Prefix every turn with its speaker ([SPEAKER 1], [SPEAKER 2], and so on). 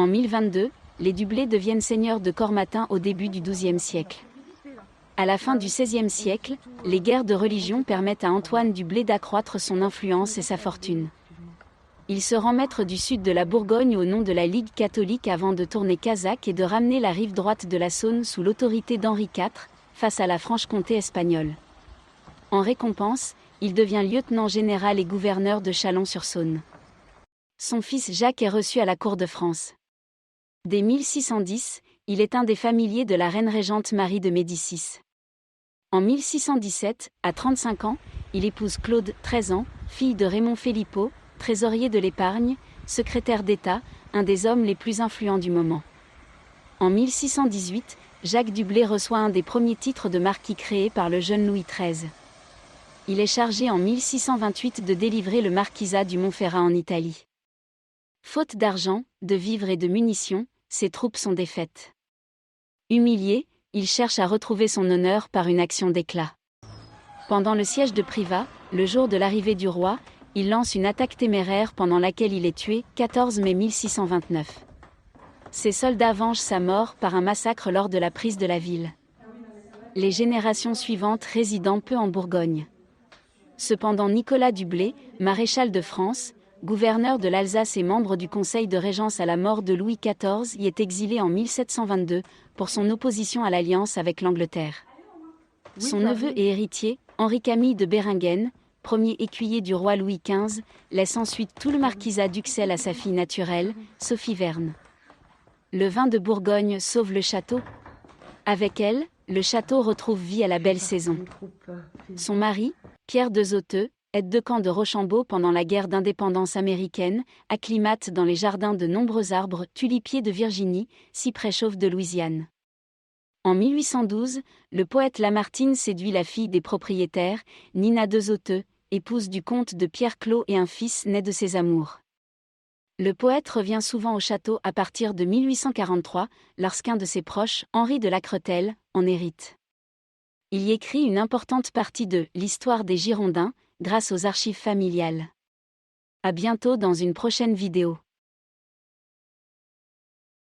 [SPEAKER 1] En 1022, les Dublé deviennent seigneurs de Cormatin au début du XIIe siècle. À la fin du XVIe siècle, les guerres de religion permettent à Antoine Dublé d'accroître son influence et sa fortune. Il se rend maître du sud de la Bourgogne au nom de la Ligue catholique avant de tourner kazakh et de ramener la rive droite de la Saône sous l'autorité d'Henri IV, face à la Franche-Comté espagnole. En récompense, il devient lieutenant général et gouverneur de Chalon-sur-Saône. Son fils Jacques est reçu à la cour de France. Dès 1610, il est un des familiers de la reine régente Marie de Médicis. En 1617, à 35 ans, il épouse Claude, 13 ans, fille de Raymond Philippot, trésorier de l'épargne, secrétaire d'État, un des hommes les plus influents du moment. En 1618, Jacques Dublé reçoit un des premiers titres de marquis créés par le jeune Louis XIII. Il est chargé en 1628 de délivrer le marquisat du Montferrat en Italie. Faute d'argent, de vivres et de munitions, ses troupes sont défaites. Humilié, il cherche à retrouver son honneur par une action d'éclat. Pendant le siège de Privas, le jour de l'arrivée du roi, il lance une attaque téméraire pendant laquelle il est tué, 14 mai 1629. Ses soldats vengent sa mort par un massacre lors de la prise de la ville. Les générations suivantes résident peu en Bourgogne. Cependant Nicolas Dublé, maréchal de France, gouverneur de l'Alsace et membre du Conseil de Régence à la mort de Louis XIV, y est exilé en 1722, pour son opposition à l'alliance avec l'Angleterre. Son neveu et héritier, Henri-Camille de Béringen, premier écuyer du roi Louis XV, laisse ensuite tout le marquisat d'Uxelles à sa fille naturelle, Sophie Verne. Le vin de Bourgogne sauve le château. Avec elle, le château retrouve vie à la belle saison. Son mari, Pierre de Zoteux, aide-de-camp de Rochambeau pendant la guerre d'indépendance américaine, acclimate dans les jardins de nombreux arbres, tulipiers de Virginie, cyprès chauve de Louisiane. En 1812, le poète Lamartine séduit la fille des propriétaires, Nina de Zoteux, épouse du comte de Pierre-Clos, et un fils naît de ses amours. Le poète revient souvent au château à partir de 1843, lorsqu'un de ses proches, Henri de Lacretelle, en hérite. Il y écrit une importante partie de l'histoire des Girondins, grâce aux archives familiales. À bientôt dans une prochaine vidéo.